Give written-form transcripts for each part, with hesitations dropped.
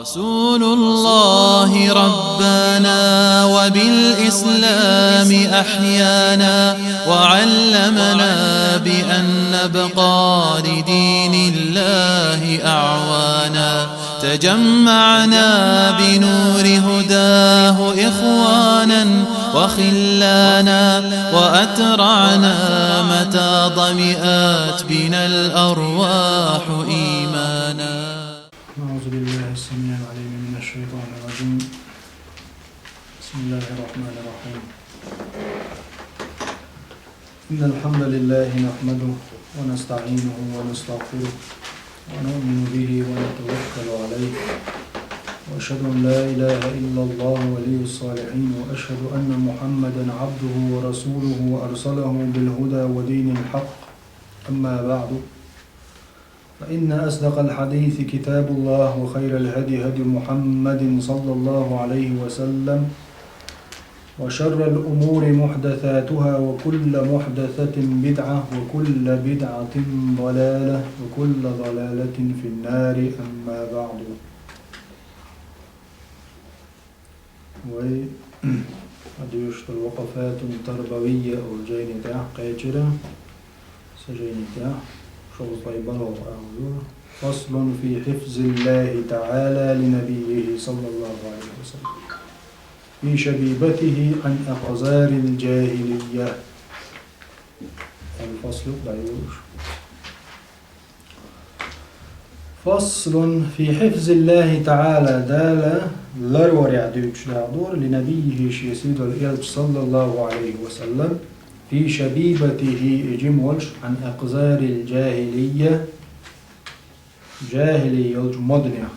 رسول الله ربنا وبالإسلام أحيانا وعلمنا بأن نبقى لدين الله أعوانا. تجمعنا بنور هداه إخوانا وخلانا وأترعنا متى ضمئات بنا الأرواح إيمانا. أعوذ بالله السميع العليم من الشيطان الرجيم. بسم الله الرحمن الرحيم. إن الحمد لله نحمده ونستعينه ونستغفره ونؤمن به ونتوكل عليه، وأشهد أن لا إله إلا الله ولي الصالحين، وأشهد أن محمدا عبده ورسوله وأرسله بالهدى ودين الحق. أما بعد، فإن أصدق الحديث كتاب الله، وخير الهدي هدي محمد صلى الله عليه وسلم، وشر الأمور محدثاتها، وكل محدثة بدعة، وكل بدعة ضلالة، وكل ضلالة في النار. أما بعد. وحديث الوقفات التربوية أو جينة قيجرة سجينة شغل طيبان. فصل في حفظ الله تعالى لنبيه صلى الله عليه وسلم في شبيبته عن أقذار الجاهلية. الفصل بعيوش. فصل في حفظ الله تعالى دال لرور يعدوش لعدور لنبيه شيسيد الإلج صلى الله عليه وسلم في شبيبته إجمولش عن أقذار الجاهلية. جاهلية مدنية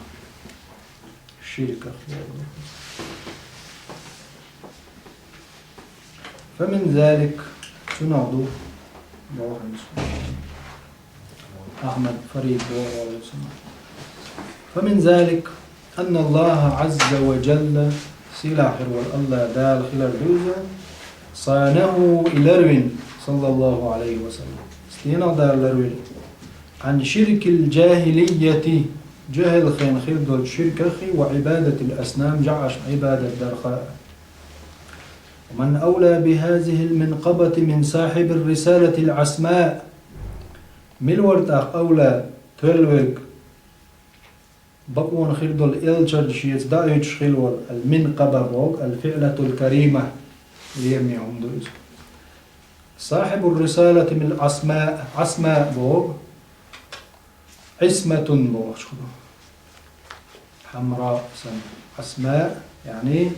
شركة. فمن ذلك تنعدو أحمد فريد. فمن ذلك أن الله عز وجل سلاحر والله دال خلال دوزة صانه إلروين صلى الله عليه وسلم استينا دار لروين عن شرك الجاهلية. جهل خين خير دول شرك أخي وعبادة الأسنام جعش عبادة درخاء. ومن أولى بهذه المنقبة من صاحب الرسالة العسماء ملورد أخ أولى تلوك بقون خير دول إلجر شيت دايتش خلور المنقبة بوك الفعلة الكريمة ليميهم دوز. صاحب الرسالة من العسماء عسماء بوك عسمة بوك حمراء سنة عسماء يعني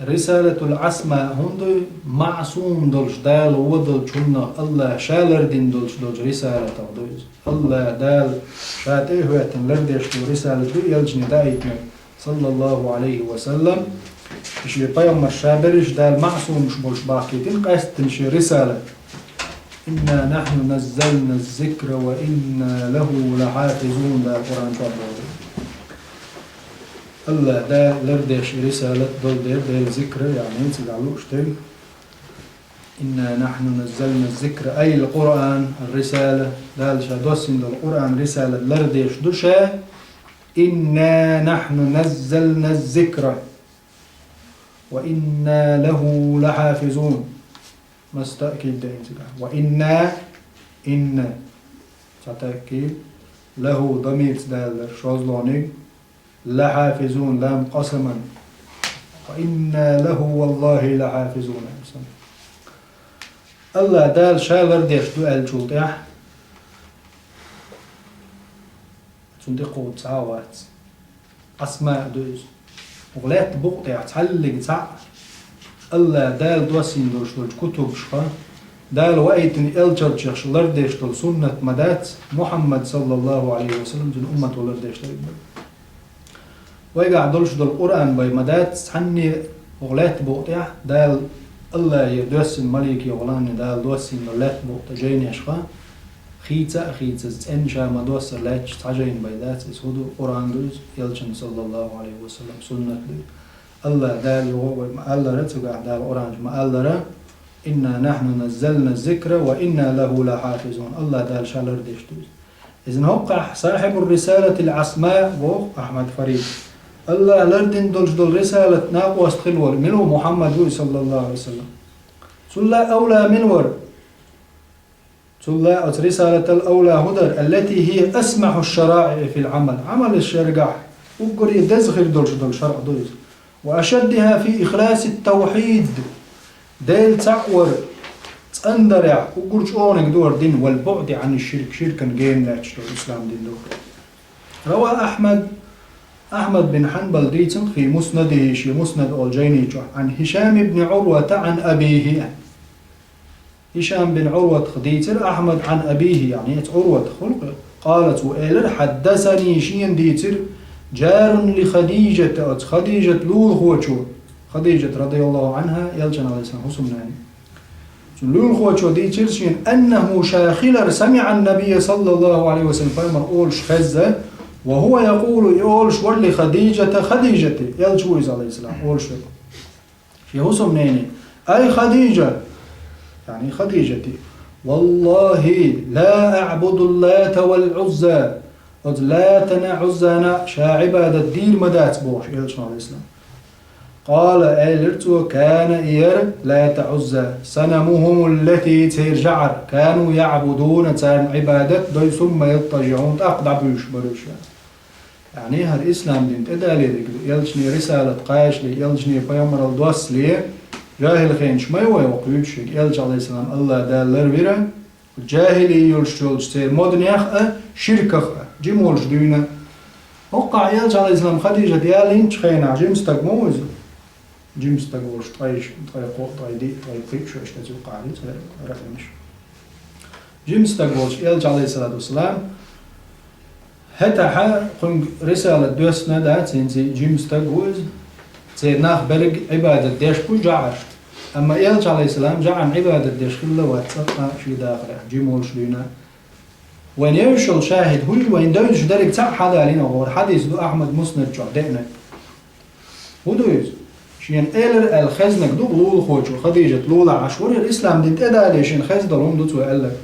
رسالة العسماء هندو معصوم دولش دال ودل شنا الله شالر دين دولش رسالة دوز. الله دال شاتيه ويتن لردش رسالة دو يلجني دايتنا صلى الله عليه وسلم. شي بيوم الشابرش دال معصوم مش بولش باقيتين قاستن شي رسالة. إنا نحن نزلنا الذكر وإنا له لحافظون. دا القرآن تعبه الله دا لردش رسالة دول دير ذكر يعني نسل علوش تل. إنا نحن نزلنا الذكر أي القرآن الرسالة دال شادوسين دول القرآن رسالة لردش دوشا. إنا نحن نزلنا الذكر وإنا له لحافظون. مستأكيد دا انتقال وإنا إن ستأكيد له ضمير دال شوزلوني لحافظون لام قسما وإنا له والله لحافظون. الله دال شالر ديش دو الجوطيح صندقوا تعاوات أسماء دوز وغلات بقطع تعلق تع. الله دال دوسين دوش دول كتب شخا دال وقيتن إلجر شخش لرديش دول سنة مدات محمد صلى الله عليه وسلم دون أمة لرديش دول ويقع دولش دول القرآن باي مدات حني وغلات بقطع دال الله يدوسين مليك يغلاني دال دوسين دولات بقطع جين يشخا خيتا إن شاء ما دوس لاتش تعجين بيدات يسودو قرآن دوز يلجن صلى الله عليه وسلم سنة دوز. الله دال ما الله رتقع دال قرآن ما الله إنا نحن نزلنا الذكر وإنا له لحافظون. الله دال شالر ديش دوز إذن هو صاحب الرسالة العصماء هو أحمد فريد الله لردن دول رسالة ناقوست خلور منه محمد صلى الله عليه وسلم صلى أولى منور صلى رسالة الأولى هدر التي هي أسمح الشرائع في العمل عمل الشرقاح وقر يدزخر دول شرع دول وأشدها في إخلاص التوحيد ديل تعور تندرع وقرش أونك دور دين والبعد عن الشرك شركا جين لا تشتغل الإسلام دين دور روى أحمد بن حنبل ريتن في مسنده شي مسند الجيني عن هشام بن عروة عن أبيه هشام بن عروة خديتر أحمد عن أبيه يعني عروة خلق قالت وإلر حدثني شين ديتر جار لخديجة خديجة لول خوشو خديجة رضي الله عنها يلجن عليه السلام حسناني لول خوشو ديتر شين أنه شاخلر سمع النبي صلى الله عليه وسلم فأمر أولش خزة وهو يقول أولش ورلي خديجة يلجوز عليه السلام أولش في حسناني أي خديجة يعني خديجتي والله لا أعبد اللات والعزى لاتنا عزانا شاعبادة دير مدات بوش يلشن عليه السلام قال أيلرتو كان إير لا تعزى سنمهم التي ترجعر كانوا يعبدون تان عبادة دوي ثم يضطجعون أقدع بيش بروش يعني هر إسلام دين تدالي يلشني رسالة قايش لي يلشني بيامر الدوس لي جاهل خينش ما يوقيوش يلج عليه السلام الله دالر بيرا الجاهلي يلشتولش تير مودن يخأ شركة جيمولش دوينة وقع يلج عليه السلام خديجة ديالين خينا جيمستك موز جيمستك ولش طايش طايدي طايقيب شو اشتاتي وقع لي رأينش جيمستك ولش يلج عليه الصلاة والسلام هتا قنق رسالة دوسنا دا تنزي جيمستك وز تير ناخ بلق عبادة ديش بو جعش أما يلج عليه السلام جعن عبادة ديش خلا واتسقى في داخله جيمولش دوينة وين يوشل شاهد هو وين دوش درك تاع حدا لنا هو حديث دو أحمد مسند جعدنا هو دوز شين إيلر الخزنك دو لول خوشو خديجة لولا عشور الإسلام دين تدالي شين خز دلهم دوتو ألك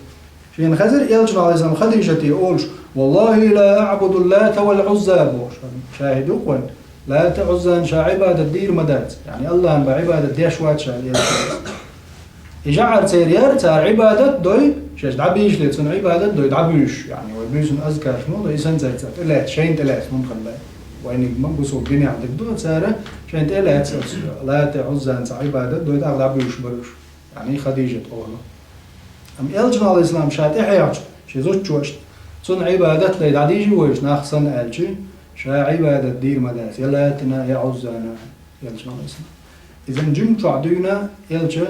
شين خزر يلج عليه السلام خديجة يقولش والله لا أعبد اللات والعزى بوش شاهد وقوان لا تعزان شا عبادة دير مدات يعني الله أنبا عبادة ديش واتشا يجعر تيرير تا عبادة دوي شاش دعبيش ليتسون عبادة دوي دعبيش يعني ويبيسون أذكار شنو دوي سن زيت تلات شين تلات ممكن لا وين مبوسو بيني عندك دو تسارة شين تلات لا تعزان تا عبادة دوي دعبيش بروش يعني خديجة قوله أم يلجنا على الإسلام شات إحياج شي زوج جوشت سن عبادة لي دعديجي ويش ناخصن ألشي شا عبادة دير مدات يلاتنا يعزانا يلجنا على الإسلام إذن جمت عدونا يلجا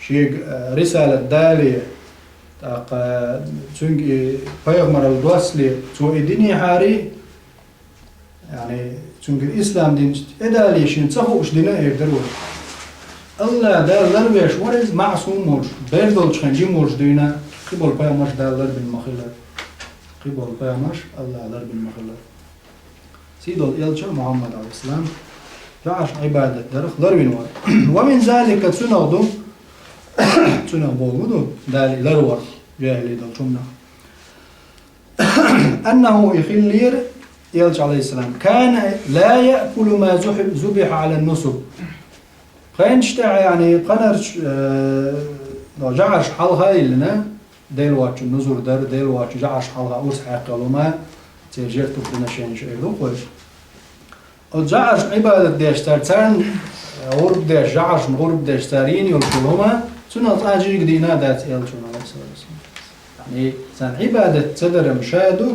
شيء رسالة دالية تاق تونج بيغمر الدوسلي تو إديني حاري يعني تونج الإسلام دين إدالي شين تصفوش دينا يقدرون الله دال لربيش ورز معصوم مرش بيردولش خنجي مرش دينا قبل بيغمرش دال لرب المخلات قبل بيغمرش الله لرب المخلات سيدو الإلشا محمد عليه السلام جعش عبادة درخ لربين ومن ذلك تنغضو تنغضو دالي لرور جاهلي دل جمنا أنه يخلير يلج عليه السلام كان لا يأكل ما ذبح على النسب خينشتع يعني قنرش جعش حلها إلنا ديل واتش النزور در ديل واتش جعش حلها أورس حقلو ما تيجيرت بدنا شيء شيء قوش وجعش عبادة ديش ترتان غرب ديش جعش غرب ديش تارين يلقلهما سنة أجيك دينا دات يلجون عليه الصلاة والسلام يعني سان عبادة تدر مشادو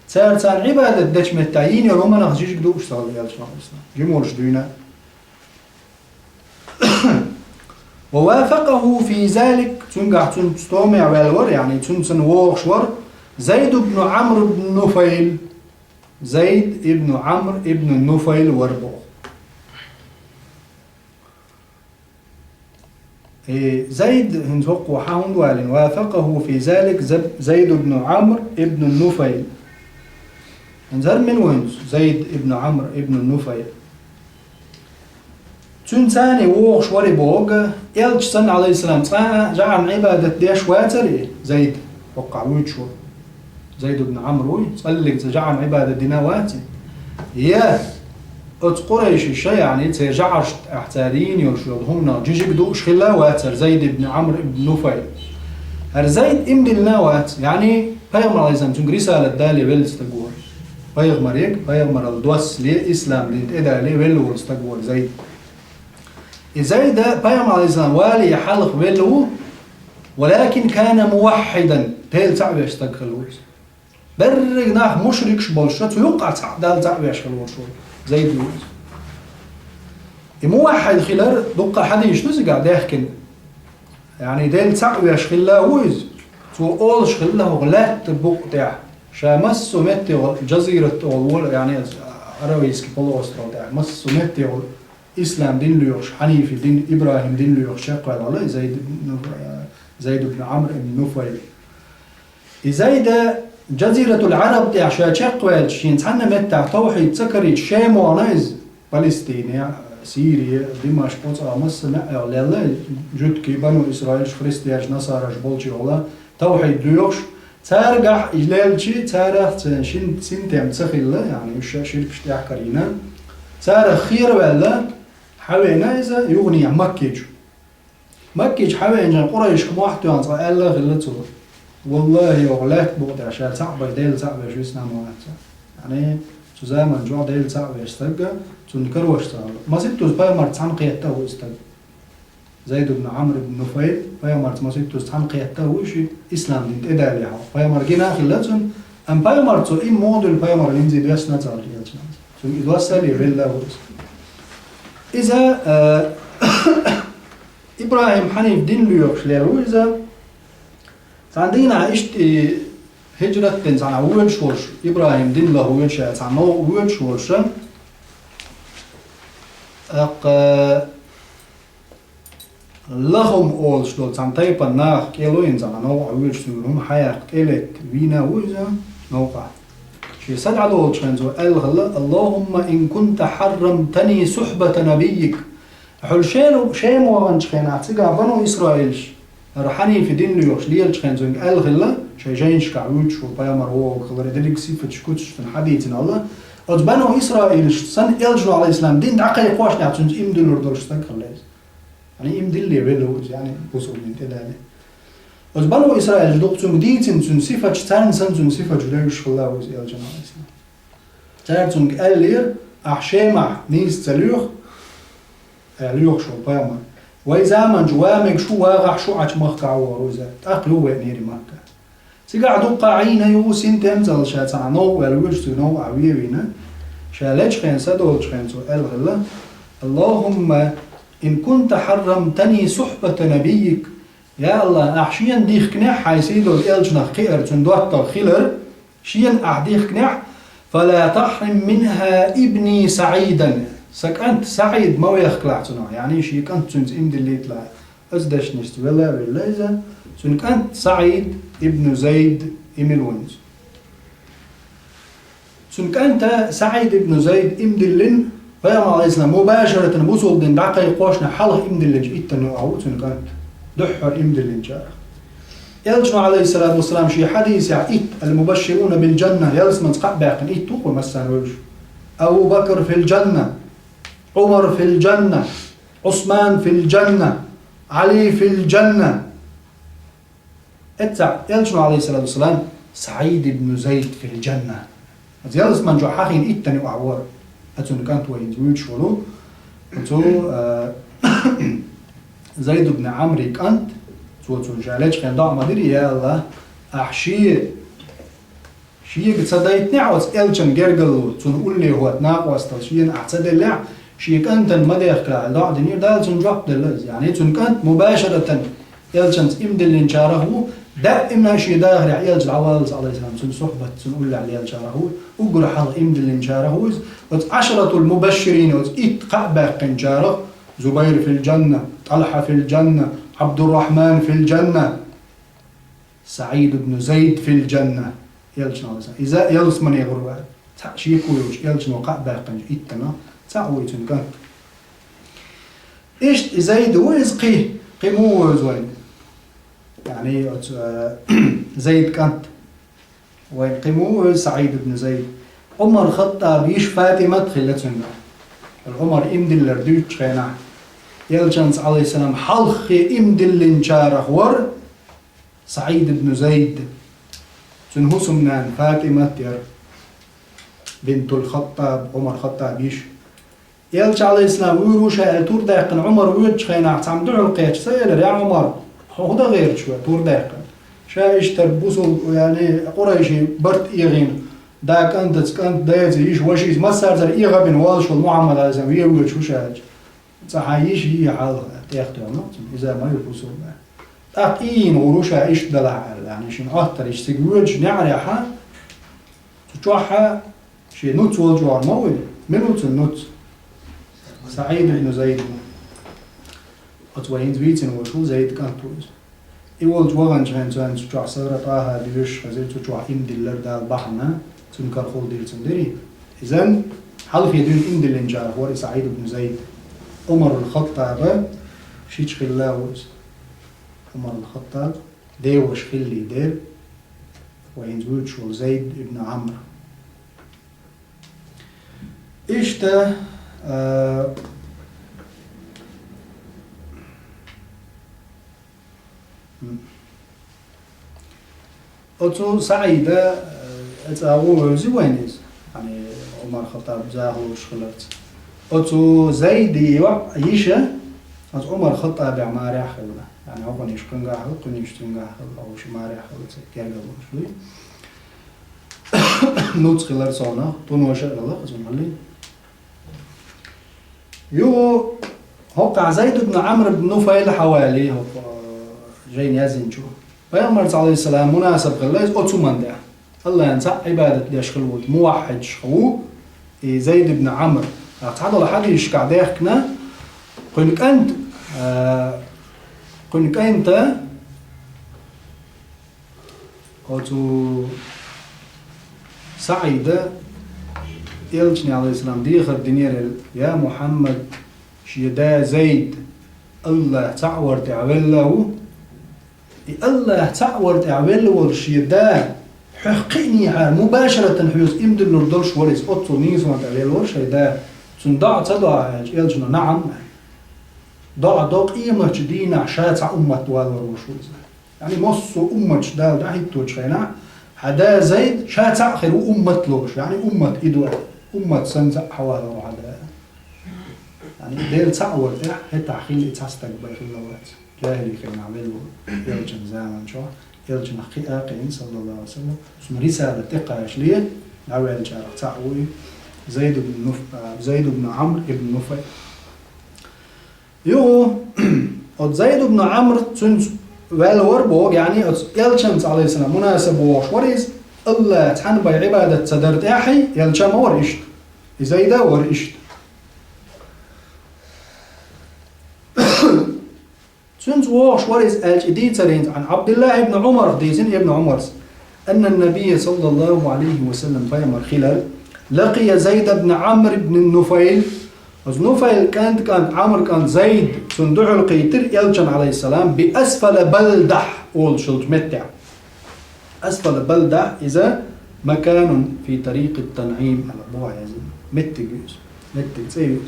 سان عبادة ديش متعين يلهما نخجيك دوش صلى الله عليه وسلم جمولش دينا ووافقه في ذلك تنقع تستومع والور يعني تنسن ووخشور زيد بن عمرو بن نفيل زيد ابن عمرو ابن النفيل وربو زيد هنزوق وحاوند والين وافقه في ذلك زيد بن عمرو ابن النفيل انزل من وين زيد ابن عمرو ابن النفيل تنساني ووخش وربوغ يلج سن عليه السلام جعل عبادة ديش واتري زيد وقع ويتشور زيد بن عمرو صلق تجعل عبادة دينوات يا قريش الشيء يعني ترجعش احتارين يرشدهم جيجي بدوش خلاوات زيد بن عمرو بن نفيل هر زيد ام دلناوات يعني پیغمبر علیه السلام رسالة دالي ولستقول پیغمبر الدوس لي اسلام دي ادالي ولستقول زيد زيد پیغمبر علیه السلام والي حلق ولو ولكن كان موحدا تيل تعبيش تقلوز برق ناخ مشرك شبولشت ويقع دال تعبيش خلوش زيد لوز موحد خلال دقة حديش تزقع داخل يعني ديل تعبيش خلاوز تو اولش خلاه غلات بقطع شامس ومتي جزيرة أول يعني أرويسك بولوسترو تاع مس ومتي إسلام دين ليوش حنيفي دين إبراهيم دين ليوش شاقل على زيد بن عمرو بن نفيل زيد جزيرة العرب تاع شاقل شين تحنا متى توحيد سكري شام ونايز فلسطين سوريا دمشق قطع مصر لا جدكي بنو إسرائيل خريستياش نصارى جبولشي ولا توحيد ليوش تارجح إجلالشي تارح شين سنتم تخيل يعني مش شرب شتاع كرينا تارح خير ولا حوينا إذا يغني مكيج حوينا قريش كمحتوى عن صقال غلته والله يغلات بقدر عشان تعبر ديل تعبر شو اسمه يعني شو زمان جوا ديل تعبر استجا تنكروش تعبر ما سبتوش باي مرت عن قيادته استجا زيد بن عمرو بن نفيل باي مرت ما سبتوش عن قيادته وشي إسلام دين إداري حا باي مرت جينا خلتهم أم باي مرت سو إم موديل باي مرت ينزل بيسنا تعبر سو يدوسل يبلا ورس إذا إبراهيم حنيف دين ليوش ليرو إذا عندنا عشت هجرة تنز عن أول شورش إبراهيم دين له أول شيء عن أول شورش لهم أول شلون عن طيب الناخ كيلوين عن أول شورهم حياة إلك وينا ويزا نوقع شيء سد على أول شيء اللهم إن كنت حرمتني صحبة نبيك حل شيء وانش خين اعتقا بنو إسرائيل رحاني في دين ليوش ليلش خين زنق الغلا شيء جينش كعوش وبيامر هو وخبر دلك سيفة شكوتش في حديثنا الله أج بنو إسرائيل سن إلجوا على الإسلام دين عقل قواش نعتنج إمدل وردرش تنقلز يعني إمدل لي بلوز يعني بوصل من تدالي أج بنو إسرائيل دقتم ديتن سن سيفة تان سن سيفة جلوش خلا وز إلجوا على الإسلام تارتنج ألير أحشيمع نيس تلوخ ليوخ شو بيامر وإذا من جوامك شو واقع شو عش مخكع وروزة أقلوا وينيري مكة سيقعدوا قاعين يوسين تمزل شاتنا نو والوجت نو عويرينا شالج خين سدول خين سؤال غلا اللهم إن كنت حرمتني صحبة نبيك يا الله أحشيا ديخ كنح حيسيدو الإلجنا خير تندوات خير شيا أحديخ كنح فلا تحرم منها ابني سعيدا سكنت سعيد ما يخلعتنا يعني شيء كنت سنت إمد اللي طلع أزدش نشت ولا إذا سن كنت سعيد ابن زيد إميلونز سن كنت سعيد ابن زيد إمد اللين فيا عليه السلام مباشرة بوصل دين دعك يقوشنا حله إمد اللين إتنو أو سن كنت دحر إمد اللين جار يلجنا عليه الصلاة والسلام شيء حديث يعني المبشرون بالجنة يلسمن تقع باقن إتوق ومسان وجه أبو بكر في الجنة عمر في الجنة عثمان في الجنة علي في الجنة اتسع يلجنا عليه الصلاة والسلام سعيد بن زيد في الجنة يلس من جو حقين اتني وعوار اتون كانت وين زوج شولو اتو زيد بن عمرو كانت تون جالج كان ضاع مدري يا الله أحشي شيء بتصدقني عاوز إلشن جرجلو تقول لي هو تناقص تلشين أحسد اللع شيء كنت ما داخل لا دنيا ده تنجح دلز يعني كنت مباشرة إلشن إمد اللي نشاره دائما شيء داخل عيال العوالز عليه السلام تن صحبة تنقول عليه نشاره وقول حال إمد اللي نشاره عشرة المبشرين وإتقى باقي نشاره زبير في الجنة طلحة في الجنة عبد الرحمن في الجنة سعيد بن زيد في الجنة يلشنا إذا يلس من يغروا شيء كويش يلشنا وقع باقي إتنا تعوي تنكن إيش زيد وإز قيمو زوين يعني زيد كانت ويقيموا سعيد بن زيد عمر خطاب يش فاطمة خلتنا العمر إمدل لردوش خينا يلجنس عليه السلام حلخ إمدل لنشاره ور سعيد بن زيد سنهو سمنان فاطمة ير بنت الخطاب عمر خطاب يش يلج عليه السلام ويروشا تور داقن عمر ويرج خينا تعمدوا القياش سيلا يا عمر هو ده غير شوي تور داقن شايش تربوسو يعني قريشي برت إيغين دا كانت دايز يش وشيز ما صار زر إيغا بن والش والمحمد عليه السلام يقول شو شاج صحيح هي حال تاخذ إذا ما يبوسو تقين وروشا إيش دلع يعني شن أكتر إيش تقولش نعرفها تروحها شيء نوت والجوار موي منوت النوت سعيد بن زيد أتوين زويتين وشو زيد كان توز يقول جوان جهان جهان تروح صغرى طاها ديوش خزيت تروح إم دلر دا البحنا تنكر خول دير تندري إذن حلف يدين إم دلنجار هو سعيد بن زيد عمر الخطاب شيش خلاوز عمر الخطاب ديوش خلي دير وين زوج زيد بن عمرو إيش ده أتو سعيدة أتاغو زوينيز يعني عمر الخطاب زاهو شغلت أتو زيد يشة أتو عمر الخطاب عماري أخذنا يعني هو كان يشكن قاحل كن يشتن قاحل أو شماري أخذ كيرجع شوي نوت خلال صونا تونوشة الله خزون اللي يو هو زيد بن عمرو بن نفيل حوالي هو جاين يزين شو فيغمر عليه السلام مناسب خلاص أتو من ده الله ينسى عبادة ليش خلوت موحد شخو زيد بن عمرو تعالوا لحد يشكع داخنا قلك أنت قلك أنت أتو سعيدة يلجني عليه السلام ديخر دينير يا محمد شيدا زيد الله تعور تعوله الله تعور تعوله شيدا حقيني مباشرة حيوز إمدل نردوش وريس أطو نيزوان تعوله شيدا تندع تدع يلجنا نعم ضع دوق إيمة جدينا عشات أمة والروشوز يعني مصو أمة جدال دعي توجهنا حدا زيد شات آخر أمة لوش يعني أمة إدوى أمة سنزع حوالا وعدا يعني ديل تعور تح هتا خيل تستقبل في اللوات جاهلي خيل نعمله يلجن زامن شو يلجن قين صلى الله عليه وسلم اسم رسالة تقاش ليه نعوي الجارة تعوي زيد بن عمرو بن نفيل يو زيد بن عمرو تنس والوربوغ يعني يلجن عليه السلام مناسب وشوريز الله تحن بعبادة صدرت أحي يلجن ورشت زيد ورشت تنس وشوريز الجديد عن عبد الله بن عمر ديزن ابن عمر أن النبي صلى الله عليه وسلم فيمر خلال لقي زيد بن عمرو بن النفيل نفيل كان عمرو كان زيد صندوق القيتر يلجن عليه السلام بأسفل بلدح أول شلت متع أسفل بلدح إذا مكان في طريق التنعيم على بوع يزين متجوز متجوز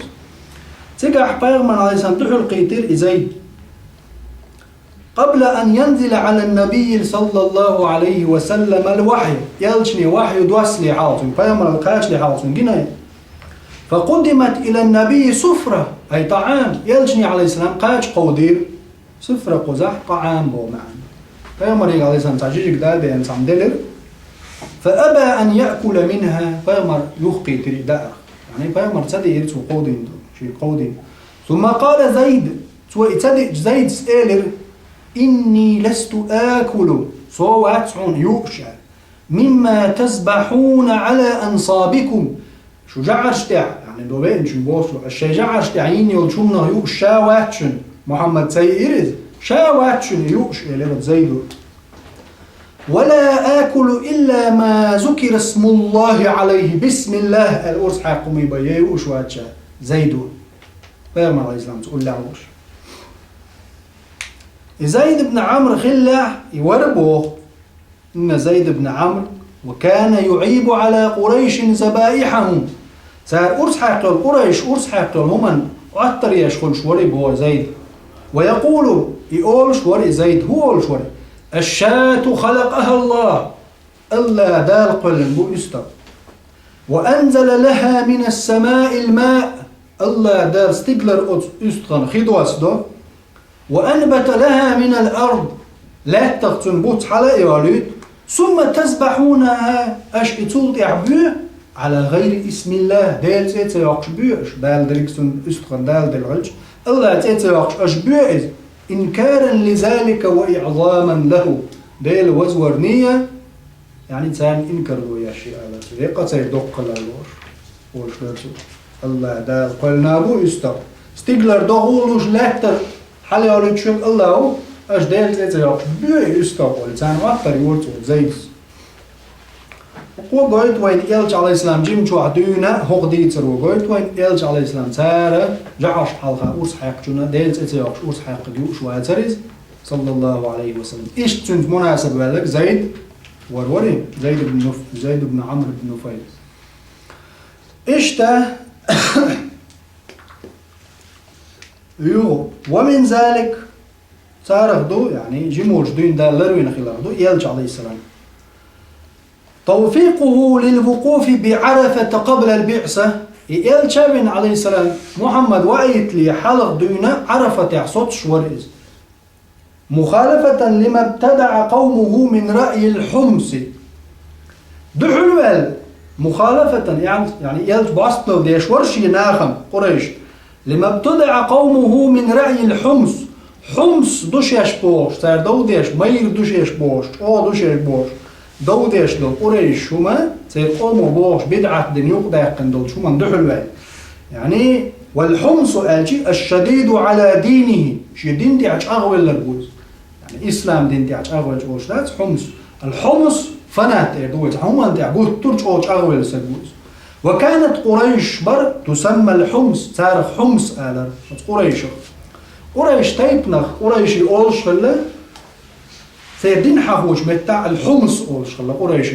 تجح بيغمن عليه السلام صندوق القيتر زيد قبل أن ينزل على النبي صلى الله عليه وسلم الوحي يلجني وحي دوسلي حاطم بيغمن القاشلي حاطم جناي فقدمت إلى النبي سفرة أي طعام يلجني عليه السلام قاش قودير سفرة قزح طعام بو معنا فيمر عليه السلام تعجيج قدال بأن سعمدلر فأبى أن يأكل منها فيمر يخقي تريدار يعني فيمر تدي يرسو قودين شيء قودين ثم قال زيد زيد سألر إني لست آكل صوات يؤشى مما تسبحون على أنصابكم شو جعرشتع يعني دوبين شو بوصلوا الشيء جعرشتعين يلشون يوش شاواتشن محمد سيئرز شاواتشن يوش إلى زيدو ولا آكل إلا ما ذكر اسم الله عليه بسم الله الأرس حاكم يبقى يوش واتشا زيدو فيرمى عليه السلام تقول له وش زيد بن عمرو خلع يوربوه إن زيد بن عمرو وكان يعيب على قريش ذبائحهم. سار أرس حقل قريش أرس حقل هم أكثر يشخل شوري بو زيد، ويقول يقول شوري زيد هو شوري الشاة خلقها الله الله دال قل بو استر، وأنزل لها من السماء الماء الله دال ستيغلر استغن خدواس دو، وأنبت لها من الأرض لا تغتن بوت حلا يولد، ثم تذبحونها أش إتولد إعبوه على غير اسم الله دال تيتا يقشبوش دال دريكسون استغن دال دلعج الله تيتا يقشبوش إنكارا لذلك وإعظاما له دال وزورنية يعني تان إنكر له يا شيء على طريقة تيدق للوش وشلرسو الله دال قلنا بو استغ ستيغلر دغولوش لاتر حال يولد شوك الله أش دال تيتا يقشبوش استغ ولتان وقتر يورتو زيز وقلت وين إلج عليه السلام جيم شو عدونا هو قديتر وقلت وين إلج عليه السلام تارة جعش حلقة أرس حق جونا ديلت إتياقش أرس حق جوش واتريز صلى الله عليه وسلم إيش تنت مناسب بالك زيد وروري زيد بن عمرو بن نفيل إيش تا يو ومن ذلك صار دو يعني جيموش دين دالر وين خلاه دو إلج عليه السلام توفيقه للوقوف بعرفة قبل البعثة إل شابن عليه السلام محمد وعيت لي حلق دينا عرفة يحصد شوريز مخالفة لما ابتدع قومه من رأي الحمص دحلوال مخالفة يعني إل باستلو ديش ورشي ناخم قريش لما ابتدع قومه من رأي الحمص حمص دوش يشبوش سار دو ديش مير دوش يشبوش او دوش يشبوش دوديش دول قريش هما سيقوموا بوش بدعة دنيوق داقن دول شو من دحلوال يعني والحمص آجي الشديد على دينه شي دين دي عج أغوال للبوز يعني إسلام دين دي عج أغوال جوش دات حمص الحمص فنات دوز هما دي عبوه ترج أوش أغوال سلبوز وكانت قريش بر تسمى الحمص تارخ حمص آلر قريش تيبنخ قريش يقولش فلا سيدين حقوش متاع الحمص أولش خلا قريش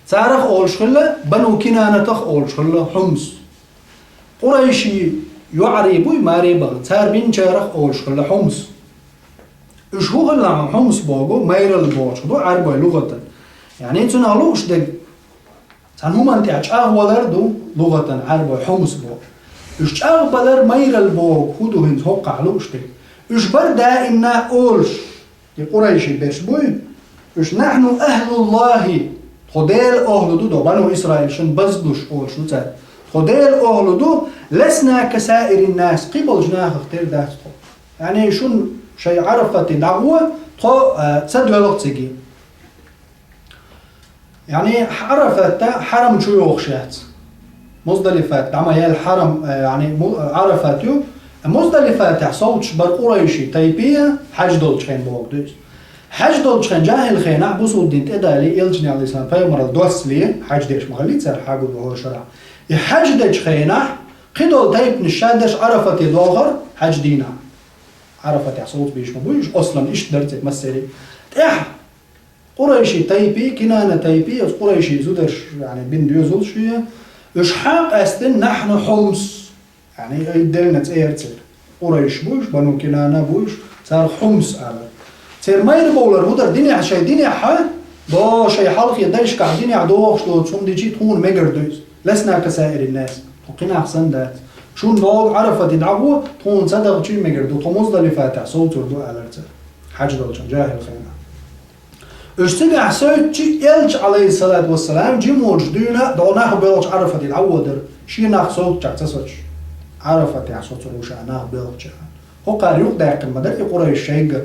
تارخ أولش خلا بنو كنانة تخ أولش خلا حمص قريشي يعربوا ماريبا تار بين شارخ أولش خلا حمص إيش هو خلا حمص باقو ماير البوش دو عربي لغة يعني انتو نالوش دق تان هما انت عج أغوالر دو لغة عربي حمص باق إيش أغبالر ماير البوق هدو هنز هوقع لوش دق إيش بردا إنا أولش قريشي بيشبوي إيش نحن أهل الله خديل أهل دو بنو إسرائيل شن بزدوش أول شو تاد خديل أهل دو لسنا كسائر الناس قبل جناح اختير داستو يعني شون شيء عرفت دعوة تسد ولغت سجي يعني عرفت حرم شيوخ شات مزدلفات دعما يا الحرم يعني عرفتو مزدلفات صوتش بر قريشي تيبية حج دولش خين بوقدوش حج دولش خين جاهل خين عبوس الدين تدالي إلجني عليه السلام فيمر الدوس ليه حج ديش مخليت سر حاجه بهو شرع حج ديش خينه خدول تيب نشادش عرفت دوغر حج دينا عرفت صوت بيش مبويش أصلا إيش درت مسيري إح قريشي تيبي كنانة تيبي قريشي زودش يعني بين ديوزول شوية إيش حق أستن نحن حمص يعني يدلنا تيرتر قريش بوش بنو كنانة بوش صار حمص على تير ما يربولر هدر دنيا شيء دنيا حال دو شيء حلق يديش كع دنيا دوغش دو تصوم ديجي تكون مجر دوز لسنا كسائر الناس وقنا أحسن دات شو نوع عرفت يدعوه تكون صدق شيء مجر دو تموز اللي فاتح صوت وردو ألرت حاج دولشان جاهل خينا اشتجع سوت شيء يلج عليه الصلاة والسلام جي موجودنا دو ناخ بيلج عرفت يدعوه در شيء ناخ صوت جع تسوتش عرفت يا صوت روشة ناخ بيلج هو قال يقدر يقل مدري قريش شيء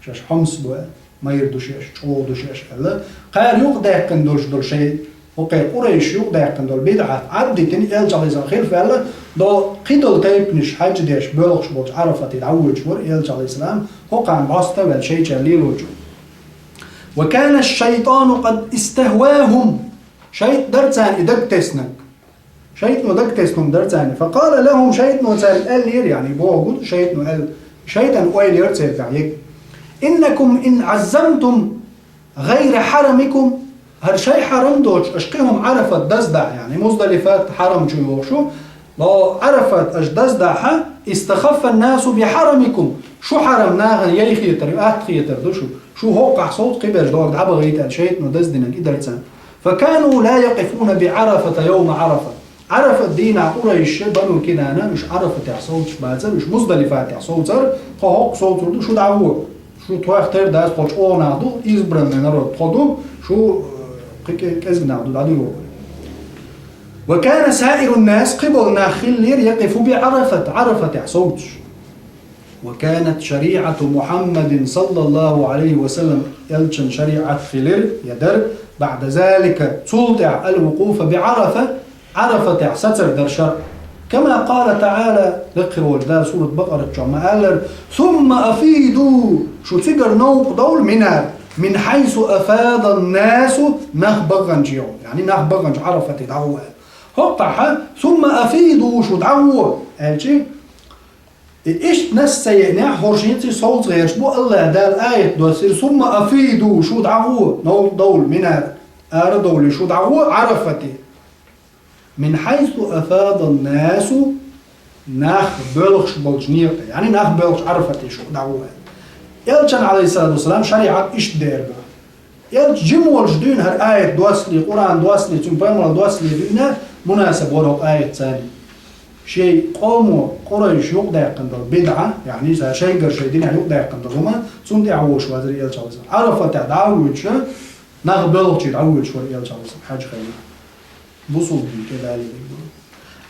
شاش حمص بوا ما يردوش شو دوش هلا قال يقدر يقل دول شيء وقال قريش يقدر يقل دول بدعة عبد تاني يلج عليه السلام خير فعلا دو قيدل تايبنش حاج ديش بيلج بوج عرفت يدعوه شور يلج عليه السلام هو قال باستا والشيء جليل وجو وكان الشيطان قد استهواهم شيء درتان إدك تسنك شيء ندك تسنم درتان فقال لهم شيء نوتال ألير يعني بوجود شيء نوال شيئا ألير ترجع إنكم إن عزمتم غير حرمكم هر شيء حرم دوش أشقيهم عرفت دزدع يعني مزدلفات حرم شو لو عرفت أش دزدعها استخف الناس بحرمكم شو حرم ناغن يلي خيتر خيتر دو شو هوقع صوت قبل دوك دعبا غيت الشيء ندزدنا قدرتان فكانوا لا يقفون بعرفة يوم عرفة عرفة دين قريش بنو كنانة مش عرفة صوت بازر مش مزدلفات صوت هوق صوت دو شو دعوه شو تواختر داس قوش نعدو إزبرن من الرد خدو شو كذب نعدو دعدو وكان سائر الناس قبل ناخلير يقفوا بعرفة صوت وكانت شريعة محمد صلى الله عليه وسلم يلشن شريعة خلير يدر بعد ذلك تلطع الوقوف عرفة ستر در شرع كما قال تعالى ذكروا الدار سورة بقرة جمع قال ثم أفيدوا شو تقر نوق دول من حيث أفاد الناس نخبغن جيو يعني نخبغن عرفة دعوة هقطعها ثم أفيدوا شو دعوة قال شيء إيش ناس سيئنع هورشينتي صوت غير شبو الله دال آية دوسير ثم أفيدوا شو دعوة نوق دول من دول شو دعوة عرفتي من حيث أفاد الناس ناخ بلغش بلجنير يعني ناخ بلغش عرفتي شو دعوة يلجن عليه الصلاة والسلام شريعة إيش دير يلج جمول جدين هر آية دواسلي قرآن دواسلي تنبامل دواسلي دينا مناسب ورق آية ثاني شيء قوموا قريش يقدر يقندر بدعة يعني إذا شيء قرش دين يعني يقدر يقندر هما ثم دعوش وهذا يلج عليه السلام عرفت دعوش ناخ بلغش دعوش يلج عليه السلام حاجة خير بصوا كذا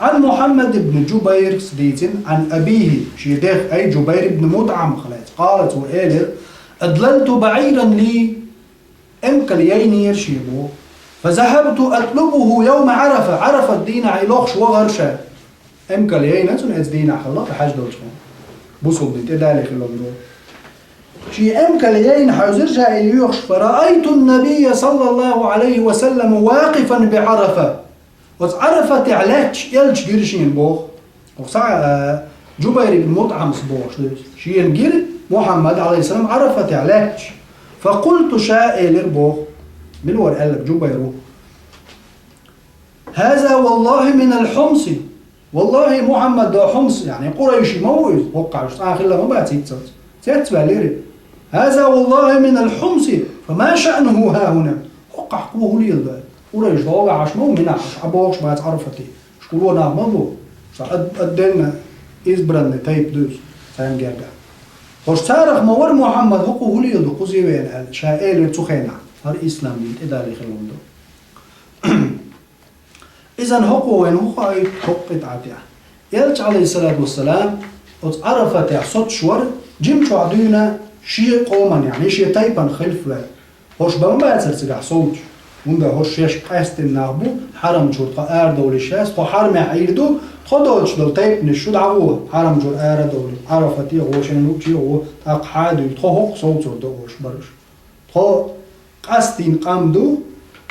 عن محمد بن جبير سديت عن أبيه شيخ أي جبير بن مطعم خلاص قالت وقالت أدللت بعيرا لي أمكليين يرشيبه فذهبت أطلبه يوم عرف الدين عيلوخش وغرشا أمكليين أنتم أزدين خلاص حاج دولشون بصوا كذا خلهم شي أمكليين حيزرجها إليوخش فرأيت النبي صلى الله عليه وسلم واقفا بعرفة وعرفت علاج يلج جيرشين بوخ وصع جبير بن مطعم صبوخ شين جير محمد عليه السلام عرفت علاج فقلت شائل بوخ من ور قال جبير هذا والله من الحمص والله محمد ده حمص يعني قريشي موز وقع آخر لما بقى تتبع ليري هذا والله من الحمص فما شأنه ها هنا وقع قوه لي البال قريش ضوغا عشمو منع عبوغش ما تعرفتي شكولو نعملو فأدلنا إزبرن تايب دوز سايم جرجع خوش تارخ مور محمد هقو هلي يلدو قوزي وين شائل تخينا هر إسلام بيت إداري خلون دو إذن هقو وين هقو أي حقت عتيا يلج عليه الصلاة والسلام عرفت صوت شور جيم عدونا شيء قوما يعني شيء تايبا خلف له خوش بما بيتسرسقع صوت ونده هوش يش قاست النابو حرم جور قار دولي شاس خو حرم عيدو خدوش دول تايب نشو دعوه حرم جور قار دولي عرفتي غوشن لوجي او اقعادو تخو صوت دوش برش خو قاستين قامدو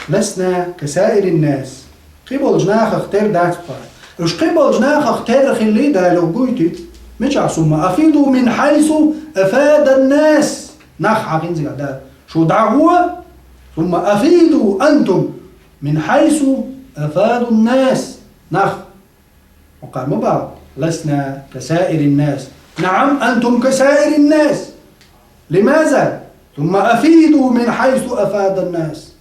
لسنا كسائر الناس قبل جناح اختار دات قار اش قبل جناح اختار خلي دالو قويتي مش ثم افيدوا من حيث افاد الناس نخ عقين زي ده شو دعوه ثم أفيدوا أنتم من حيث أفادوا الناس نخ وقال مبارك لسنا كسائر الناس نعم أنتم كسائر الناس لماذا؟ ثم أفيدوا من حيث أفاد الناس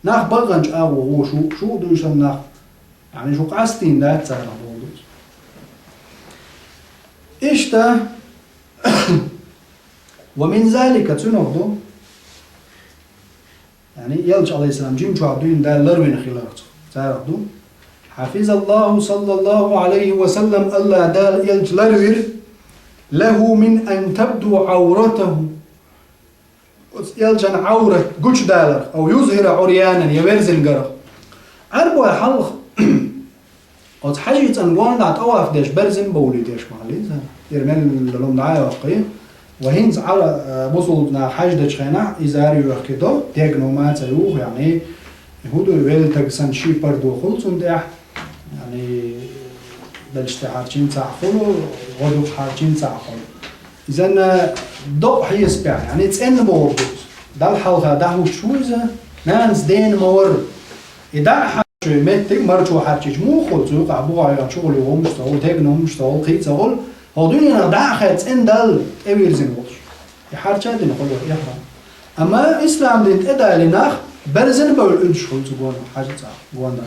نخ بغنج هو شو دوش النخ يعني شو قاستين لا تسارع بولوز إشتا ومن ذلك تنهضوا يعني يلج عليه السلام جيم شعبين دا لروين خلاص تعرفوا حفظ الله صلى الله عليه وسلم الله دال يلج لروين له من أن تبدو عورته يلجن عورة قوش دالر أو يظهر عريانا يبرزن قرق عربوا يا حلق قد حاجة أنوان دعت أواف ديش برزن بولي ديش معلي يرمين لهم دعاية وقية وهنز على بوصلنا حاجة خينا إزاري وحكيدو تيجنو ما تيوه يعني هودو يويل تجسن شي بردو خلصون ده يعني دلشت حارشين تعخلو غدو حارشين تعخلو إذن ضوء حيس بيع يعني تسألنا بوردوز ده الحلقة ده هو شو إذا نانس دين مور إذا حرش متى مرجو حرشش مو خل زوق أبوه يا شغل يوم مشتغل تجنم مشتغل قيت شغل هذول نقدع خد إندل أبيرزين وش يحرش هذا نقوله يحرم أما إسلام دين إذا لناخ برزن بقول إنش خل زوجنا حاجة صح جوانا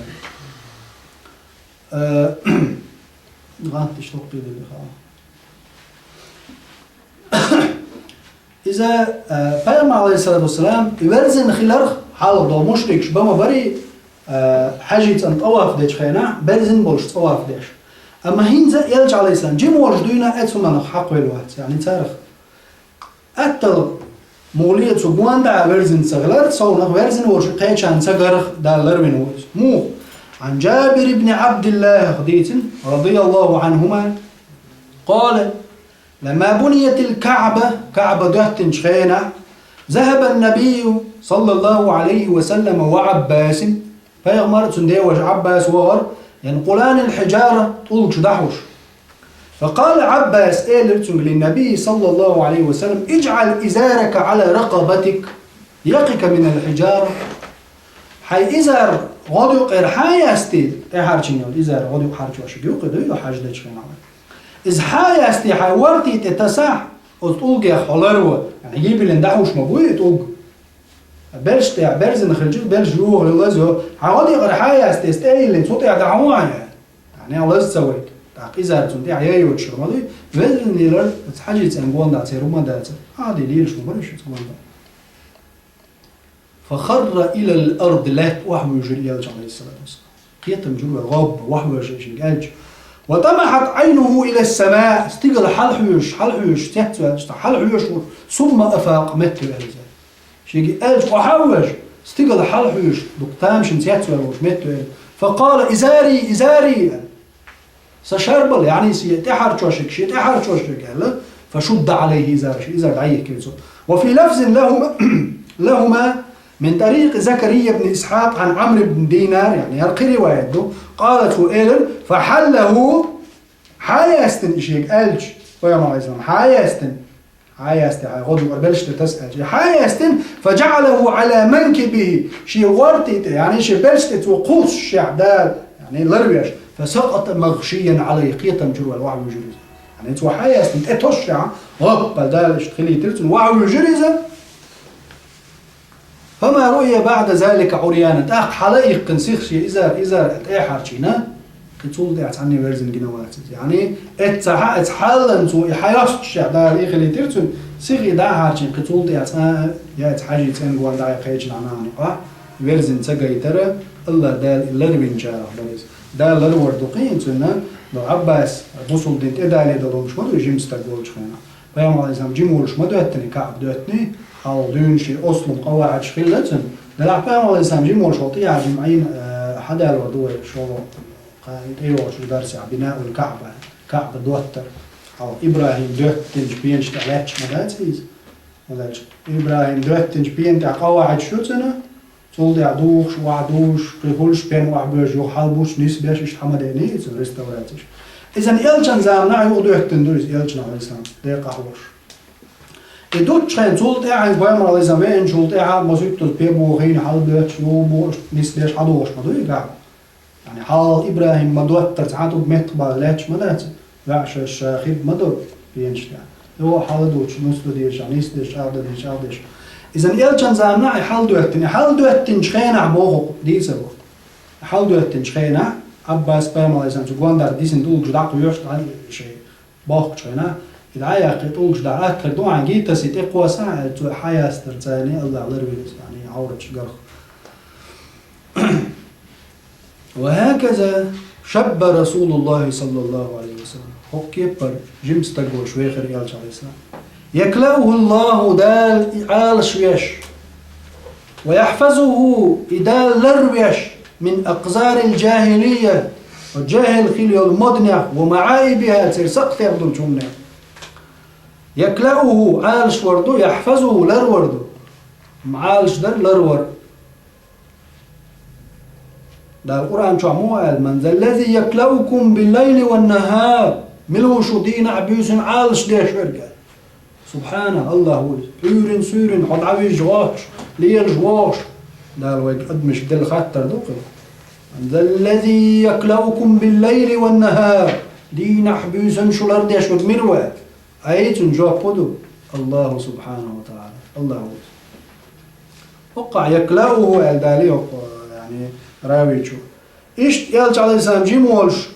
غانت تشتغل اللي إذا پیغمبر عليه الصلاة والسلام يبرزن خلارخ حال ضو مشرك بما بري حاجة أن طواف ديش خينا برزن بولش طواف ديش أما هينزا يلج عليه السلام جيم ورجدونا أتسمى حق والوقت يعني تارخ أتل مولية سبوان دا برزن سغلر صونخ برزن ورش قيتش عن سغرخ دا لرمن ويس مو عن جابر بن عبد الله خديتن رضي الله عنهما قال لما بنيت كعبة دهتن شخينة ذهب النبي صلى الله عليه وسلم وعباس فيغمر تنديوش عباس وغر ينقلان الحجارة طول جدحوش فقال عباس للنبي صلى الله عليه وسلم اجعل إزارك على رقبتك يقك من الحجارة حي إزار غدو قير حي أستيل حارشين إزار غدو حارش بيوقي دو حاج ديش خينة إذا حاجة استيحاء ورتي تتسع وتقولي خلروه يعني جيب اللي ندعوش مبوي تقول بلش تاع برزن خرجوا بلش جوه للزو عادي غير حاجة استيستاي اللي صوتي دعوان يعني الله سويت إذا تنتي عياي وتشرب ماضي برزن يلر حاجة تنقول ده تصير وما ده عادي ليش مبرش تقول ده فخر إلى الأرض لا وحوي يجري عليه الصلاة والسلام قيتم جوا غاب وحوي يجري قالج وطمحت عينه إلى السماء استقل حلحوش تحت حلحوش ثم أفاق متر ألزا شيء قالش وحوش استقل حلحوش دكتامش تحت متر فقال إزاري سشربل يعني سيتحر توشك قال فشد عليه إزار عيه كيسو وفي لفظ لهما من طريق زكريا بن إسحاق عن عمرو بن دينار يعني هرقي روايته قالت إيلر فحله حياستن إشيك ألج ويا ما عايزهم حياستن غدو قبلش تسأل حياستن فجعله على منكبه شي ورتي يعني شي بلشت توقوس شعدال يعني لربيش فسقط مغشيا عليه قيتم جروا الوعي وجريزة يعني تو حياستن اتوشع غب دالش تخلي ترسل وعي وجريزة فما رؤي بعد ذلك عريانا تاق حليق كنسيخ شي إزار حارشينا كتول دي عني ورزن جنوات يعني اتحلن تو حياش شعدار يخلي ترسل سيغي دا حارشين كتول دي يا حاجة تنقوان دا يقيجن عناني ورزن تقاي ترى الله دال اللربين جارح بريز دال لرور دوقين تنا لو عباس بوصل دين تدالي دالومش مدو جيم ستقولش خينا بيام الله يسام جيمولش مدو هتني كعب دوتني أو دونشي أصل قواعد شغلتهم دلع بيام الله يسام جيمولش وطيع جمعين حدا الوردوه شغل قايد ايوه شو درس بناء الكعبة كعبة دوتر أو إبراهيم دوتنج بينش تعلاتش مداتيز مداتش إبراهيم دوتنج بين تاع قواعد شو تنا تول دي عدوش وعدوش قيقولش بين وعبوش يوحالبوش نيس بيش اشتحمديني يتسو ريستوراتيش إذن إلجان زامنا يوضو يهتندوز إلجان على الإسلام دي قهوش إدوت شخين تول دي عين بايمر على الإسلامين شول دي عين مزيبتو البيبو غين حالبوش يوبوش نيس بيش عدوش مدو يقعب يعني حال إبراهيم مدوتر تعاتو بمتبا لاتش مدات وعش الشاخيب مدو بينش هو حال دوش نسلو ديش نيس ديش عدش إذن إلجان زامنا حال دوتن شخين عموغو دي سبو حال دوتن شخين عباس بايم على الإسلام تقوان دار ديسن دول جدعتو يوش عن شيء باق شخينا العيا قيتول جدعات كردو عن جيتا سيت إقوى ساعة تو حياة استرتاني الله لربيس يعني عورت شجرخ وهكذا شب رسول الله صلى الله عليه وسلم هو كيبر جيمس تقول شوي خير يالش عليه السلام يكلأه الله دال عال شويش ويحفظه إدال لرويش من أقذار الجاهلية والجاهل خلي المدنع ومعايبها ترسقت يبدو جمنا يكلأه عالش وردو يحفظه لروردو معالش در لرور ده القرآن شو عموال من ذا الذي يكلأكم بالليل والنهار ملوش دين عبيس عالش ديش ورقا سبحانه الله هو سورن حد عوي جواش لير جواش دال ويقعد مش دل خاطر دوقي ذا الذي يكلؤكم بالليل والنهار دي نحبيسن شولار ديش ومروات أيتن جواب بدو الله سبحانه وتعالى الله وقع يكلؤه الدالي يعني راويتشو إيش يالج عليه السلام جيم ولش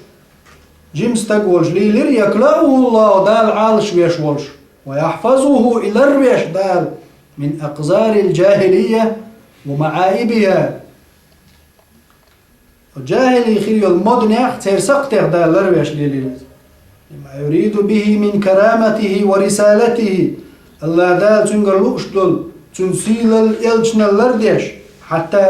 جيم استق ولش ليلر يكلؤه الله دال عالش ويش ولش ويحفظه إلى الريش دال من أقذار الجاهلية ومعائبها الجاهلي خير المدنيخ تيرسقتيخ دال الريش ليلر ما يريد به من كرامته ورسالته الله دال تنقر لؤشدل تنسيل الإلجنا الأرديش حتى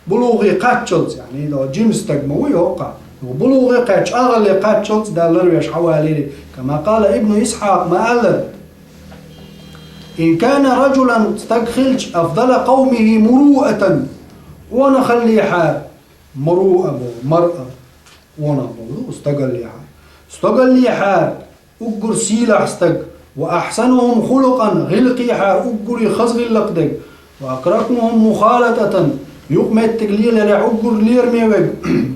بلوغي قاتشلت يعني لو جيمس تقموي يوقع وبلوغي قاتش أغلي قاتشلت دال الريش حوالي كما قال ابن إسحاق ما قال إن كان رجلا استقخلش أفضل قومه مروءة ونخليها مروءة مرأة ونخلو استقل ليها أقر سيلة استق وأحسنهم خلقا غلقيها أقر خزغ لقدق وأكرمهم مخالطة يقمت تقليل رح أقر لير ميوج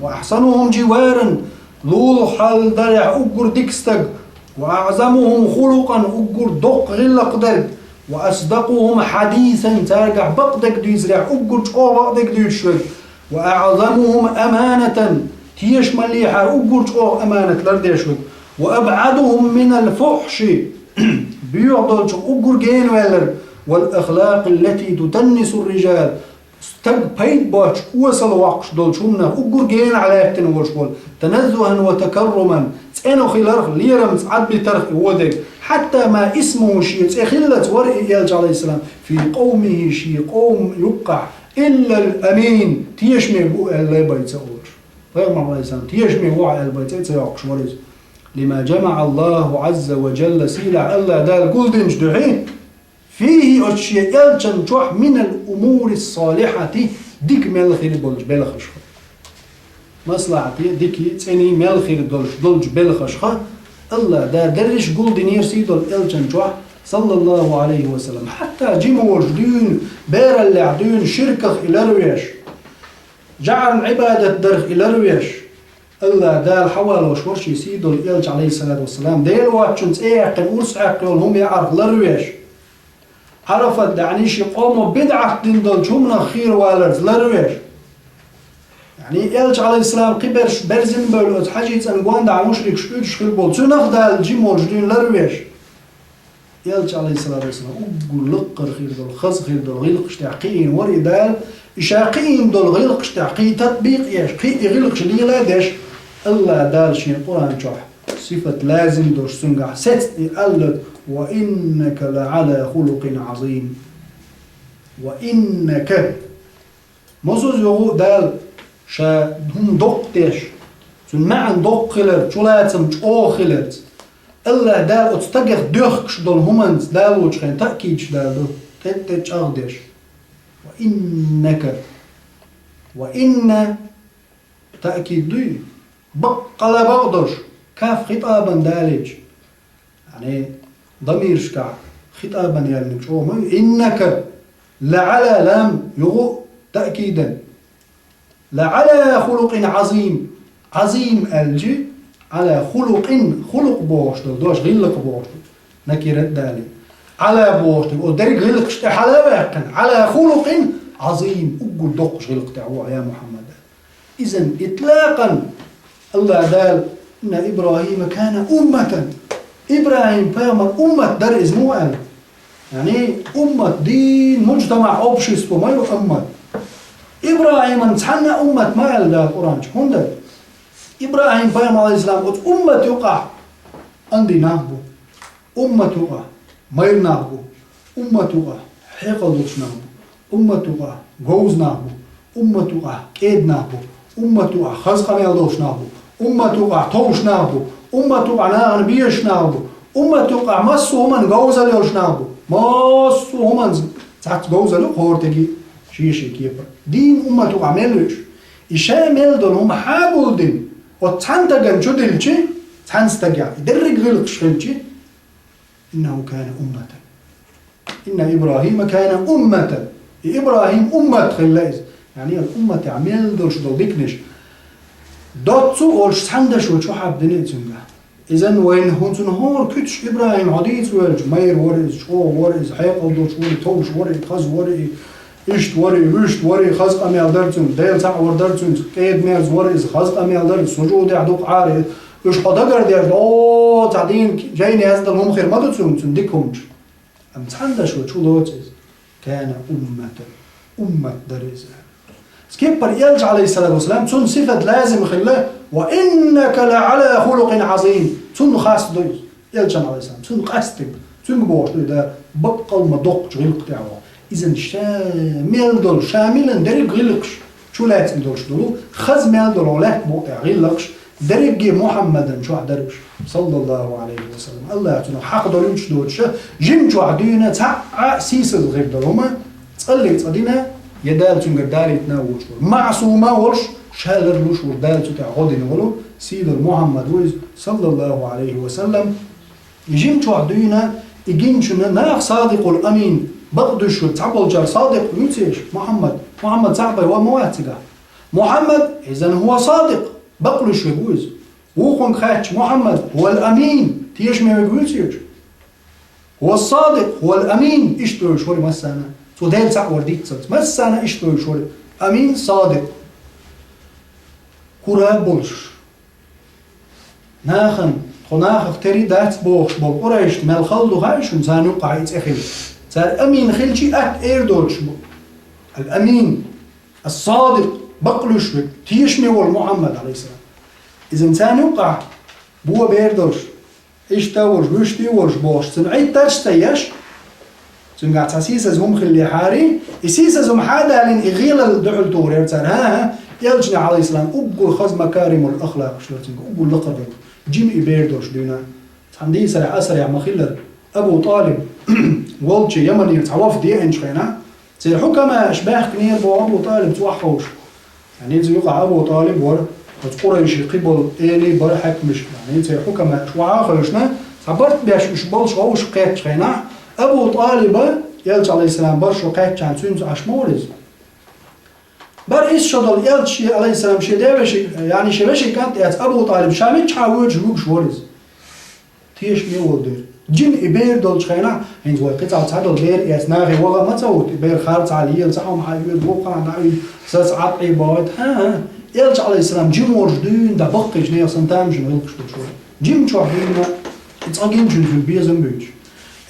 وأحسنهم جوارا لول حال درح أقر ديكستق وأعظمهم خلقا أقر دق غلقدق وأصدقهم حديثا تارجع بقدق ديز رح أقر شو بقدق ديز وأعظمهم أمانة تيش مليحة أقر شو أمانة لرديشوك وأبعدهم من الفحش بيعضل شو أقر جين ويلر والأخلاق التي تدنس الرجال استق بيت باتش وصل وقش دول شومنا أقر جين على تنورشول تنزها وتكرما تأنو خلارخ ليرم تعد بترخ ودك حتى ما اسمه شيء تخلت ورئي يالج عليه السلام في قومه شيء قوم يقع إلا الأمين تيشمي بو الله بيتسأور غير عليه السلام تيشمي بو البيت يقش ورز لما جمع الله عز وجل سيلع الله دال قلدنج دعين فيه أشياء يلجن جوح من الأمور الصالحة ديك ملخير دولج بلخشخ مصلحتي ديكي تاني ملخير دولج بلخشخ الله دا درش قلدن يرسي دول يلجن جوح صلى الله عليه وسلم حتى جيموش دون بير اللي عدون شركخ إلى رويش جعل عبادة درخ إلى رويش الله دال حوال وشورش يسيدو الإلج عليه الصلاة والسلام ديل واتشنت ايقن ورسعقل هم يعرف لرويش عرفت دعنيش يقوموا بدعة دين دول جمنا خير والرز لرويش يعني إلج عليه السلام قبرش برزن بولوت حاجيت أنقوان دع مشرك شقودش خلبول تنخ دال جيمول جدين لرويش إلج عليه الصلاة والسلام أقول لقر خير دول خز خير دول غلقش تعقين وري دال إشاقين دول غلقش تعقين تطبيق إيش قي غلقش ليلا ديش الله دال شيء القرآن شرح صفة لازم دوش سنقع ست قالت وإنك لعلى خلق عظيم وإنك مصوص يقول دال شا هم دقتش سن معن دق خلت شلاتم شو خلت الله دال اتستقخ دخش دول همانس دال وشخين تأكيدش دال تتش أغدش وإنك وإن تأكيد دوي بقلا بغدش كاف خطابا دالج يعني ضمير شكع خطابا يعني شو إنك لعلى لام يغو تأكيدا لعلى خلق عظيم عظيم الجي على خلق بوش دوش غلق بوش نكير الدالي على بوش ودرج غلق حلاوة على خلق عظيم أقول دقش غلق تعوى يا محمد إذن إطلاقا الله دال إن إبراهيم كان أمة إبراهيم فيما أمة در اسمه قال يعني أمة دين مجتمع أوبشيس وما يو أمة إبراهيم انتحنى أمة ما قال ده القرآن هنده إبراهيم فيما عليه السلام قلت أمة يقع عندي نهبو أمة يقع ميل نهبو أمة يقع حيقل دوش نهبو أمة يقع جوز نهبو أمة يقع كيد نهبو أمة يقع خزق ميل دوش نهبو أمة توقع توش نابو أمة توقع ناغن بيش نابو أمة توقع مصو همان جوزة ليوش نابو مصو همان تحت جوزة لو خورتكي شيشي كيبر دين أمة توقع ملوش إشاء ملدون هم حابول دين وتحنتقن شو دلشي تحنستقع درق غلق شغلشي إنه كان أمة إن إبراهيم كان أمة إبراهيم أمة خلاص يعني الأمة تعمل دولش دول بيكنش دوتسو أولش سندش وشو حاب دنيتنا إذن وين هونتون هور كتش إبراهيم عديت ورج مير ورز شو ورز حيقل دوش وري توش وري خز وري إشت وري وشت وري خز قميل درتون ديل تعور درتون كيد ميرز ورز خز قميل درت سجود يعدوق عارض إيش قدقر دير أوه تعدين جايني هذا هم خير ما تسون تندكهمش أم سندش وشو لوتز كان أمة دريزة سكيبر يلج عليه الصلاة والسلام تون صفة لازم خلاه وإنك لعلى خلق عظيم تون خاص دوز يلج عليه السلام تون قاستك تون بوش ده بقى المدق غلق تاعه إذا شامل دول شاملا دريق غلقش شو لازم دولش دولو خز مال دول ولا بقى غلقش دريق محمدا شو دربش صلى الله عليه وسلم الله يعطينا حق دولش دوتش جيم شو عدينا تاع سيس الغير دولما تصلي تصدينا يدال تنقر دالي تناوش معصومة ورش شالر لوش وردال تاع غودي نقولوا سيد محمد ويز صلى الله عليه وسلم يجيم شو عدينا يجينشنا ناخ صادق الأمين بقدش تعبل جار صادق يوتيش محمد تعبي ومواتقة محمد إذن هو صادق بقلش يقوز وخون خاتش محمد هو الأمين تيش ما يقولش هو الصادق هو الأمين إشتو شوري مسانا سو ديل تعور ديت مسانا إشتو شوري أمين صادق كورا بولش ناخن خناخ تري دات بوش بول قريش مال خلدو هايش ومسانو قاعد أخيل صار أمين خلشي أك إيردولش الأمين الصادق بقلش تيشمي والمحمد عليه السلام إذا إنسان يوقع بوا بيردوش إيش تاورش ويش تيورش بوش سنعيد ترش تيش سنقع تسيس هم خلي حاري يسيس هم حادا لين إغيل الدعل تور يرتان ها يلجني عليه السلام أبقوا خز مكارم الأخلاق شلوتين أبقوا اللقب جيم بيردوش دونا تحمدي سرع أسرع مخلر أبو طالب والشي يمن يتعوف دي إنش خينا سير حكما أشباه كنير بو أبو طالب توحوش يعني إذا يقع أبو طالب ور قريش قبل إلي برحك مش يعني إذا حكما شو عاخرشنا صبرت بيش مش بلش غوش قيت خينا أبو طالب يلج عليه السلام برشو قيت كان سنز عشمورز برئيس شدل يلج عليه السلام شداوش يعني شبشي كانت أبو طالب شامل حاوج روش ورز تيش ميول دير جن إبير دول خينا هنز وقطع تعدل بير يسناغي وغا ما تسوت إبير خارج على يل صحهم حيوي بوقع نعي ساس عطعي بعد ها يلج عليه السلام جيم ورجدين دا بقيش نيا سنتام جن هلقش بشوي جيم شوحدين اتقاقين جن في البيزن بيج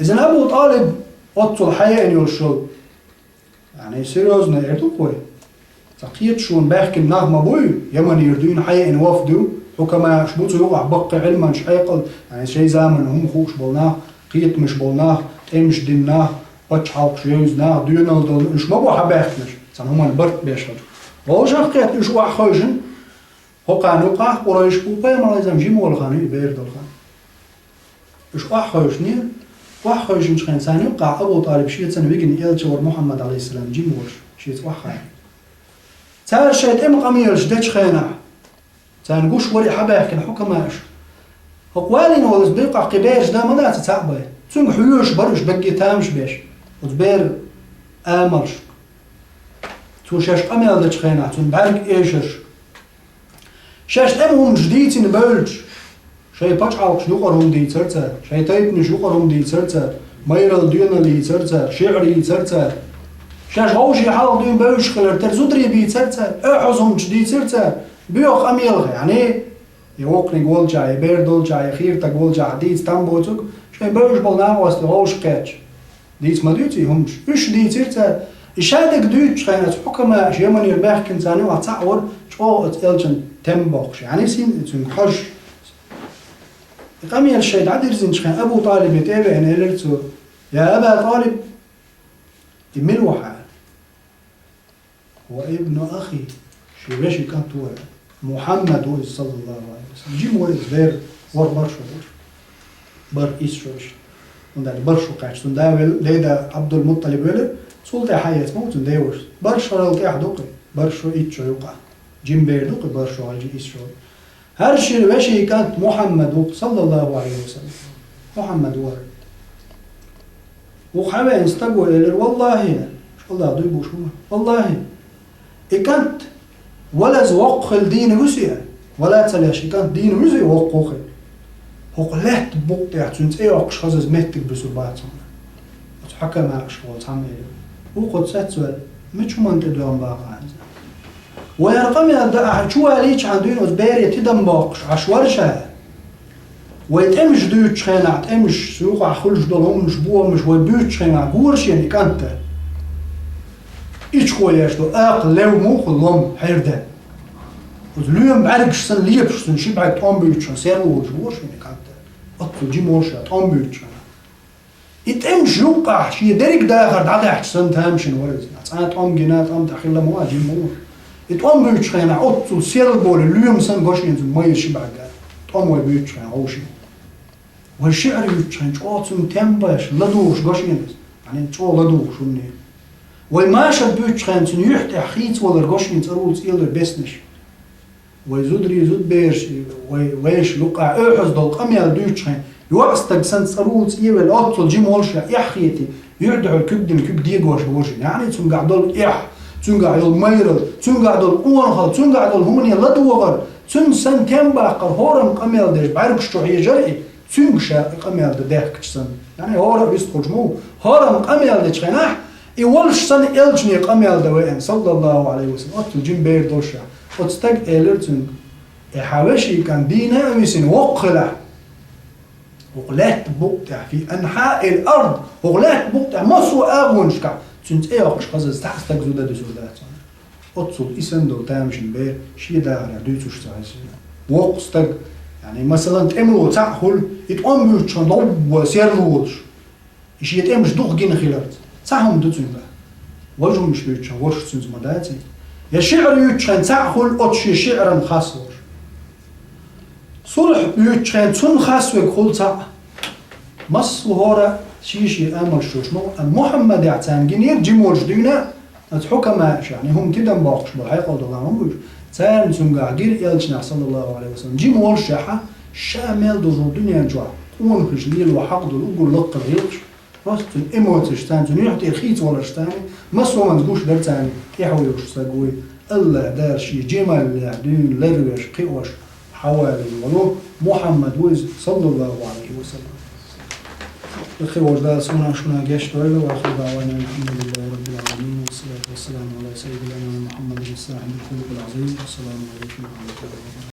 إذن أبو طالب أطول حياة إن يرشل يعني سيروزنا يردو قوي تقيت شون بحكي النغمة بوي يمن يردون حياة إن وفدو وكما شبوتو يوقع بقى علما شحيقل يعني شي زامن هم خوش بولناه قيت مش بولناه تمش ديناه باتش حالق شيوزناه ديونال دول إش مبو حباختنش سان هما البرد بيشهد ووش حقيت إش واح خوشن هقا نوقع قريش بوبا مالازم جيمو الخاني بير دولخان إش واح خوشنير واح خوشن شخين سان يوقع أبو طالب شيت سن ويجن إلتشور محمد عليه السلام جيموش شيت واح خاين تار شيت إم قميرش ديتش خيناه تنقوش وري حباك الحكماش هقوالين ولز بيقع قبيرش دا مدى تتعبه تنق حيوش برش بقي تامش بيش وتبير آمرش توشاش أميال داش خينا تنبارك إيشش شاش أمهم جديدين بولج شاي باش عالقش يقرهم دي ترتر شاي تايبنش يقرهم دي ترتر ميرال ديونا لي ترتر شعري ترتر شاش غوشي حالق دين بولج خلر ترزودري بي ترتر احزهم جديد ترتر بيوخ أميلغ يعني يوقني قول جاي بيردول جاي خيرتا قول جاي ديت تنبوتك شاي بوش بولناه واسط غوش قاتش ديت ما ديتي همش إيش ديت سيرتا إشادك ديت شخينة حكما شيمان يرباح كنزاني وعتعور شو اتقلجن تنبوخش يعني سين تنحش قامي الشيء عدير زين شخين أبو طالب يتابع يعني إلرتو يا أبا طالب يملوحا هو ابن أخي شباشي كانت هو محمد صلى الله عليه وسلم جيم ورز بير ور برشو بر إسروش وندار برشو قاعش وندار ليدا عبد المطلب ولا سلطة حياة موت ونداورش برشو رالك أحدوقي برشو إتشو يوقع جيم بير دوقي برشو على إسرو هرشي باشي كانت محمد صلى الله عليه وسلم محمد ور وخبا يستقوا إلى والله والله ضيب وشو والله إكانت ولا زوق الدين وسيا ولا تلاش إكانت دين وسيا وقوخ هو قلت بوق تعتونت إيه وقش خزز متك بسباتهم حكى مع شغل تعمل وقد ساتسول مش من تدوم باقا ويرقم يدعى شو عليك عندين وزبيري تدم باقش عشورشها ويتمش دوتش خينا تمش سوق عخلش دولهم مش بوه مش ويبوتش خينا قورش يعني كانت إيش خوياش دو أقل لو مو خلهم حيرده وزليهم بعرقش سن ليبش سن شبعك تقوم بيوتش سيرو وجورش يعني كانت أطل جي مورشا تقوم بيوتش يتمش يوقع شيء درك داخل دعدح سن تامشن ورز أنا تقوم جنات أم تأخير لما أجي مور يتقوم بيوتش خينا أطل سيرو بول الليهم سن قوشين زن ما يشبعك تقوم ويبيوتش خينا عوشي والشعر يتشين شواتم تنباش لدوش قوشينز يعني شو لدوش وني ويماش بيتشين تن يحتى خيت ولا قوشينز أروز إلى بسنش ويزودري زود بيرش ويش لقى أحز دول قميل بيتشين يوقستك سنت أروز إلى الأطل جيم والشة يحيتي يردعو الكبد ديقوش وشين يعني تن قاعدول تن قاعدول ميرل تن قاعدول قوانخل تن قاعدول همني لدوغر تن سن تنباقر هورم قميل ديش بعرقش شوحية جرعي تنشا قميل دهك تسن يعني هورا بيستخرج مو هورا قميل دشخناح يولش سن إلجني قميل دوائن صلى الله عليه وسلم أطل جيم بير دوشا أتستق إلرتن إحاوشي كان دينا ويسن وقلع وقلات بقطع في أنحاء الأرض وقلات بقطع مصو أغونشكا تنت إيوكش خزز تحستق زودة دسودات أتصل إسن دو تامشن بير شي داغر دوتوش تعيسين وقستق يعني مثلا تأملوا تأخل يتقوم بيوتشان ضب سيرلوش إيش يتأمش دوغ جين خلات تأهم دوتين بقى وجهم مش بيوتشان ورش تنز مداتي يا شعر يوتشان تأخل أتشي شعرا خاصور صلح بيوتشان تن خاص ويقول تأ مصر هورا شيشي أمر شوش محمد يعتان جنير جيمورج دينا الحكماء يعني هم تدم باقش بالحقيقة ودغانهم بيوش تان سنقع جير إلشنا صلى الله عليه وسلم جيم والشاحة شامل دور الدنيا جوا ونخش ليل وحقد وقول لق الغيرش راستن إموتش تان يحتي الخيط ولا شتاني مسوا ما تقولش در تاني يحوي وش ساقوي إلا دار شي جمال لعدين لروش قوش حوالي ولو محمد ويز صلى الله عليه وسلم الخير وجدال سونا شنا جيش دويلة وآخر دعوانا الحمد لله رب العالمين والصلاة والسلام على سيدنا محمد الصاحب الخلق العظيم والسلام عليكم ورحمة الله وبركاته